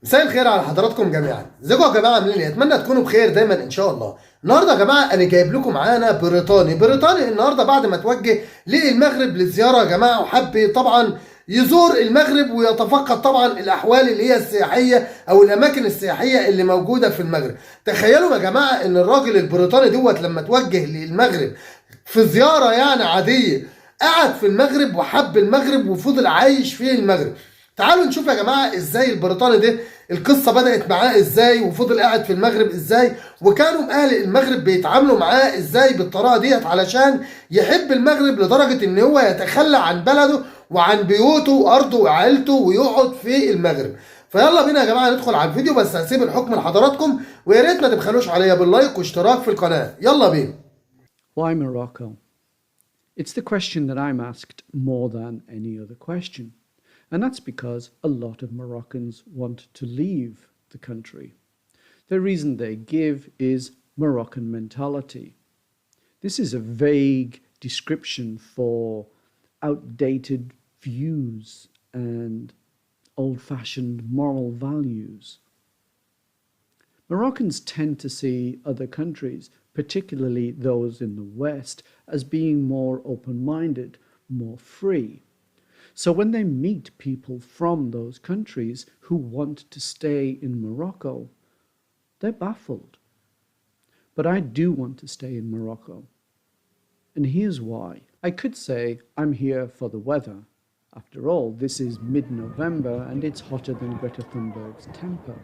مساء الخير على حضراتكم جميعا. ازيكم يا جماعه؟ عاملين ايه؟ اتمنى تكونوا بخير دايما ان شاء الله. النهارده يا جماعه انا جايب لكم معانا بريطاني النهارده بعد ما توجه للمغرب للزياره يا جماعه، وحب طبعا يزور المغرب ويتفقد طبعا الاحوال اللي هي السياحيه او الاماكن السياحيه اللي موجوده في المغرب. تخيلوا يا جماعه ان الراجل البريطاني لما توجه للمغرب في زياره يعني عاديه، قعد في المغرب وحب المغرب وفضل عايش في المغرب. تعالوا نشوف يا جماعه ازاي البريطاني ده القصه بدات معاه ازاي، وفضل قاعد في المغرب ازاي، وكانوا اهل المغرب بيتعاملوا معاه ازاي بالطريقه ديت علشان يحب المغرب لدرجه ان هو يتخلى عن بلده وعن بيوته وارضه وعائلته ويقعد في المغرب. فيلا بينا يا جماعه ندخل على الفيديو، بس هسيب الحكم لحضراتكم، ويا ريت ما تبخلوش عليا باللايك واشتراك في القناه. يلا بينا. Why Morocco? It's the question that I'm asked more than any other question. And that's because a lot of Moroccans want to leave the country. The reason they give is Moroccan mentality. This is a vague description for outdated views and old-fashioned moral values. Moroccans tend to see other countries, particularly those in the West, as being more open-minded, more free. So when they meet people from those countries who want to stay in Morocco, they're baffled. But I do want to stay in Morocco. And here's why. I could say I'm here for the weather. After all, this is mid-November and it's hotter than Greta Thunberg's temper.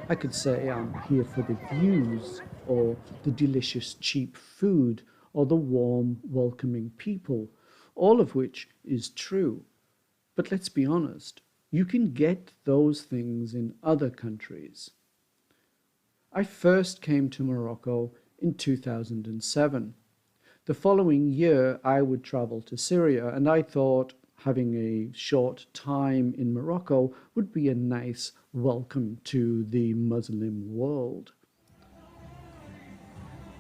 I could say I'm here for the views, or the delicious cheap food, or the warm, welcoming people, all of which is true. But let's be honest, you can get those things in other countries. I first came to Morocco in 2007. The following year, I would travel to Syria, and I thought having a short time in Morocco would be a nice welcome to the Muslim world.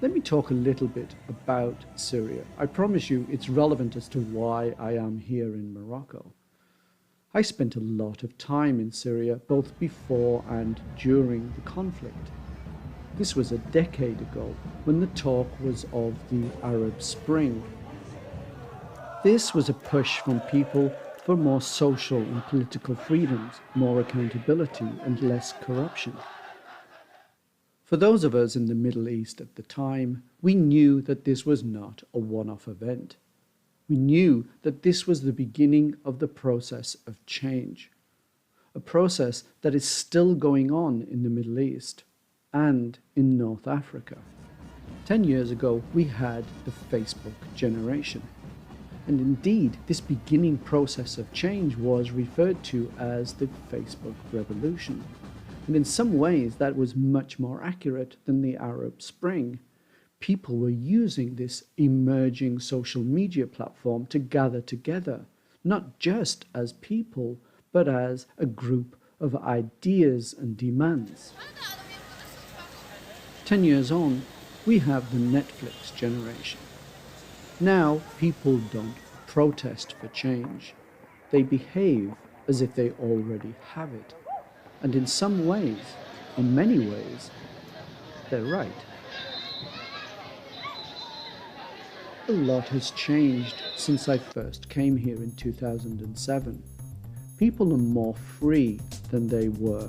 Let me talk a little bit about Syria. I promise you it's relevant as to why I am here in Morocco. I spent a lot of time in Syria, both before and during the conflict. This was a decade ago, when the talk was of the Arab Spring. This was a push from people for more social and political freedoms, more accountability, and less corruption. For those of us in the Middle East at the time, we knew that this was not a one-off event. We knew that this was the beginning of the process of change, a process that is still going on in the Middle East and in North Africa. 10 years ago, we had the Facebook generation. And indeed, this beginning process of change was referred to as the Facebook Revolution. And in some ways, that was much more accurate than the Arab Spring. People were using this emerging social media platform to gather together, not just as people, but as a group of ideas and demands. 10 years on, we have the Netflix generation. Now, people don't protest for change. They behave as if they already have it. And in some ways, in many ways, they're right. A lot has changed since I first came here in 2007. People are more free than they were.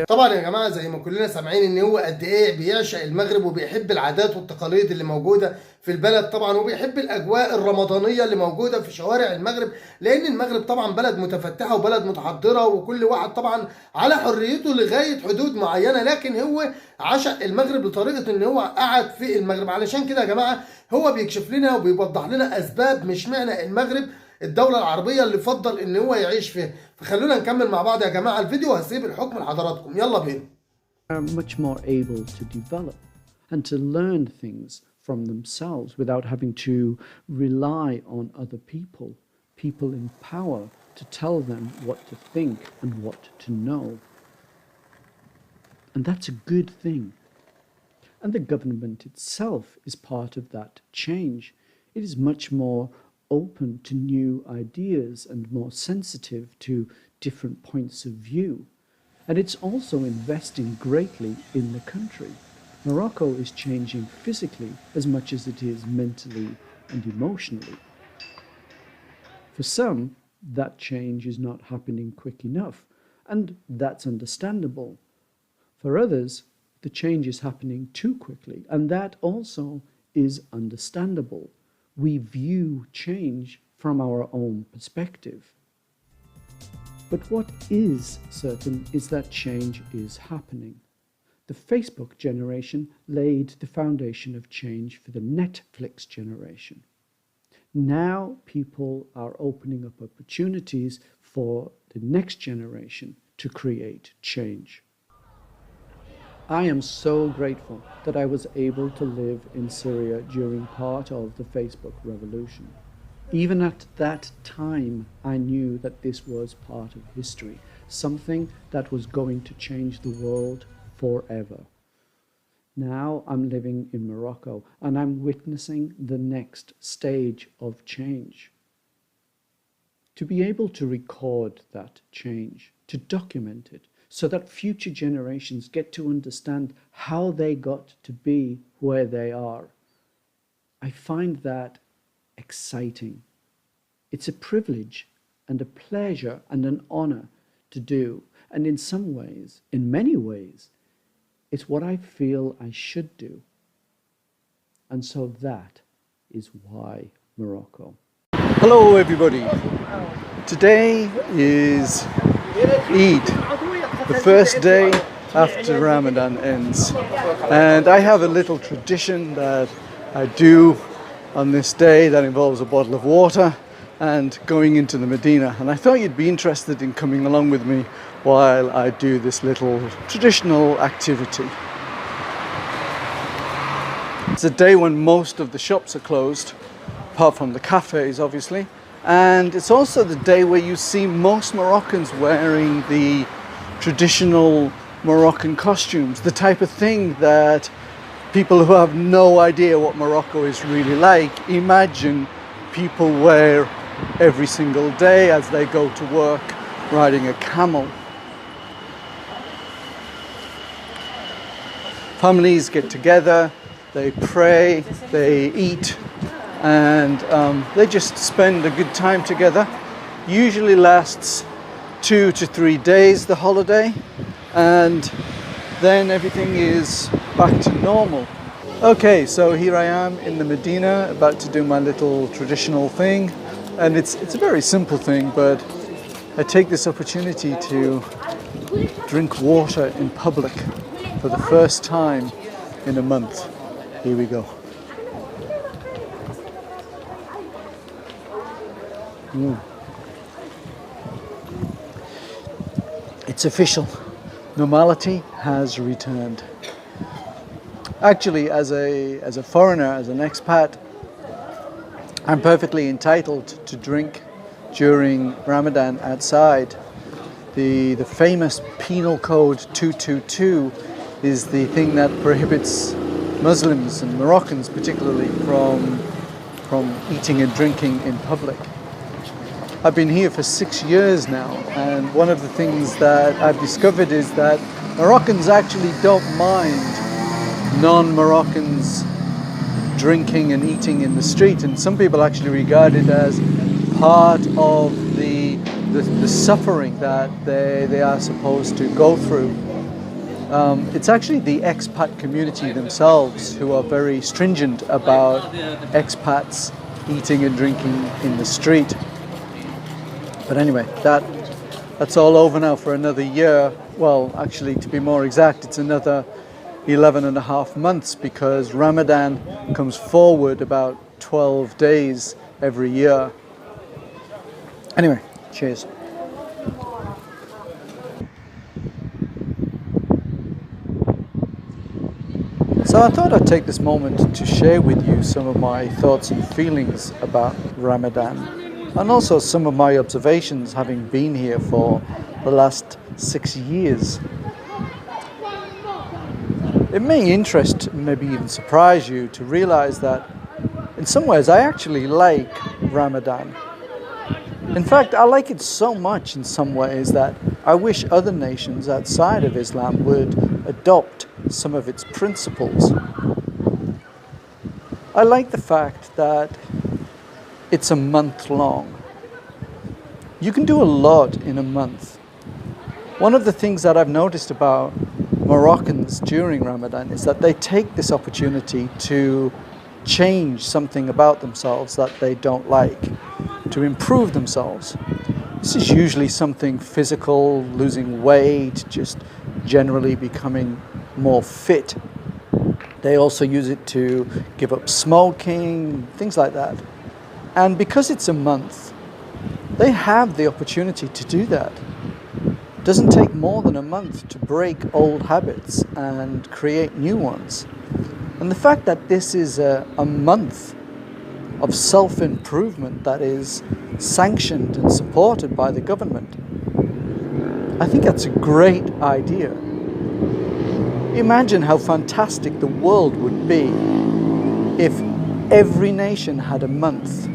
طبعا يا جماعه زي ما كلنا سامعين ان هو قد ايه بيعشق المغرب وبيحب العادات والتقاليد اللي موجوده في البلد طبعا، وبيحب الاجواء الرمضانيه اللي موجوده في شوارع المغرب، لان المغرب طبعا بلد متفتحه وبلد متحضره، وكل واحد طبعا على حريته لغايه حدود معينه، لكن هو عشق المغرب لطريقه ان هو قعد في المغرب. علشان كده يا جماعه هو بيكشف لنا وبيوضح لنا اسباب مش معنى المغرب الدولة العربية اللي فضل ان هو يعيش فيها. فخلونا نكمل مع بعض يا جماعة الفيديو، وهسيب الحكم لحضراتكم. يلا بينا. Are much more able to develop and to learn things from themselves without having to rely on other people in power to tell them what to think and what to know. And that's a good thing. And the government itself is part of that change. It is much more open to new ideas and more sensitive to different points of view. And it's also investing greatly in the country. Morocco is changing physically as much as it is mentally and emotionally. For some, that change is not happening quick enough, and that's understandable. For others, the change is happening too quickly, and that also is understandable. We view change from our own perspective. But what is certain is that change is happening. The Facebook generation laid the foundation of change for the Netflix generation. Now people are opening up opportunities for the next generation to create change. I am so grateful that I was able to live in Syria during part of the Facebook revolution. Even at that time, I knew that this was part of history, something that was going to change the world forever. Now I'm living in Morocco and I'm witnessing the next stage of change. To be able to record that change, to document it, so that future generations get to understand how they got to be where they are, I find that exciting. It's a privilege and a pleasure and an honor to do. And in some ways, in many ways, it's what I feel I should do. And so that is why Morocco. Hello everybody. Today is Eid, the first day after Ramadan ends. And I have a little tradition that I do on this day that involves a bottle of water and going into the Medina. And I thought you'd be interested in coming along with me while I do this little traditional activity. It's a day when most of the shops are closed, apart from the cafes obviously. And it's also the day where you see most Moroccans wearing the traditional Moroccan costumes, the type of thing that people who have no idea what Morocco is really like imagine people wear every single day as they go to work riding a camel. Families get together, they pray, they eat, and they just spend a good time together. Usually lasts 2 to 3 days, the holiday, and then everything is back to normal. Okay, so here I am in the Medina, about to do my little traditional thing, and it's a very simple thing, but I take this opportunity to drink water in public for the first time in a month. Here we go. It's official. Normality has returned. Actually, as a foreigner, as an expat, I'm perfectly entitled to drink during Ramadan outside. The famous Penal Code 222 is the thing that prohibits Muslims and Moroccans particularly from eating and drinking in public. I've been here for 6 years now, and one of the things that I've discovered is that Moroccans actually don't mind non-Moroccans drinking and eating in the street, and some people actually regard it as part of the suffering that they are supposed to go through. It's actually the expat community themselves who are very stringent about expats eating and drinking in the street. But anyway, that's all over now for another year. Well, actually, to be more exact, it's another 11 and a half months, because Ramadan comes forward about 12 days every year. Anyway, cheers. So I thought I'd take this moment to share with you some of my thoughts and feelings about Ramadan, and also some of my observations having been here for the last 6 years. It may interest, maybe even surprise you to realize that in some ways I actually like Ramadan. In fact, I like it so much in some ways that I wish other nations outside of Islam would adopt some of its principles. I like the fact that it's a month long. You can do a lot in a month. One of the things that I've noticed about Moroccans during Ramadan is that they take this opportunity to change something about themselves that they don't like, to improve themselves. This is usually something physical, losing weight, just generally becoming more fit. They also use it to give up smoking, things like that. And because it's a month, they have the opportunity to do that. It doesn't take more than a month to break old habits and create new ones. And the fact that this is a month of self-improvement that is sanctioned and supported by the government, I think that's a great idea. Imagine how fantastic the world would be if every nation had a month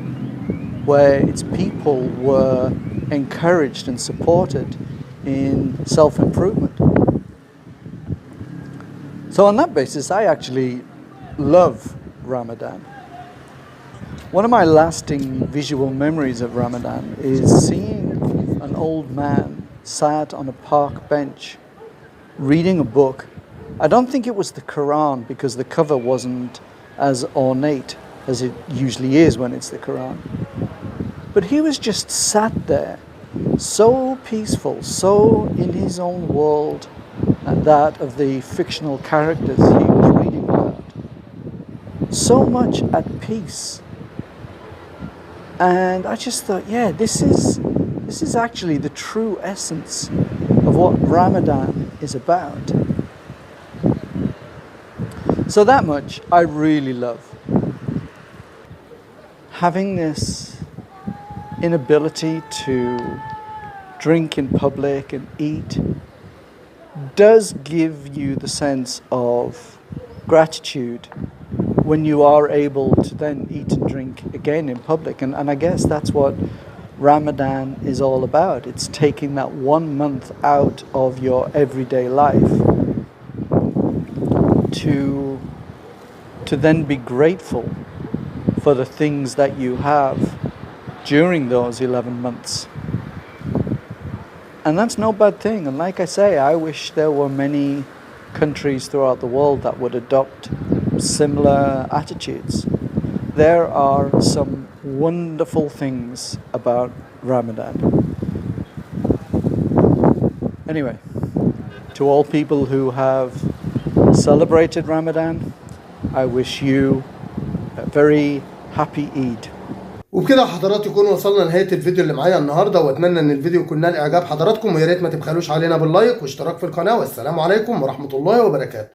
where its people were encouraged and supported in self-improvement. So on that basis, I actually love Ramadan. One of my lasting visual memories of Ramadan is seeing an old man sat on a park bench reading a book. I don't think it was the Quran because the cover wasn't as ornate as it usually is when it's the Quran. But he was just sat there, so peaceful, so in his own world and that of the fictional characters he was reading about. So much at peace. And I just thought, yeah, this is actually the true essence of what Ramadan is about. So that much I really love. Having this inability to drink in public and eat does give you the sense of gratitude when you are able to then eat and drink again in public. And I guess that's what Ramadan is all about. It's taking that 1 month out of your everyday life to then be grateful for the things that you have during those 11 months. And that's no bad thing. And like I say, I wish there were many countries throughout the world that would adopt similar attitudes. There are some wonderful things about Ramadan. Anyway, to all people who have celebrated Ramadan, I wish you a very happy Eid. وبكده حضرات يكون وصلنا لنهايه الفيديو اللي معايا النهارده، واتمنى ان الفيديو يكون نال اعجاب حضراتكم، ويا ريت ما تبخلوش علينا باللايك واشتراك في القناه، والسلام عليكم ورحمه الله وبركاته.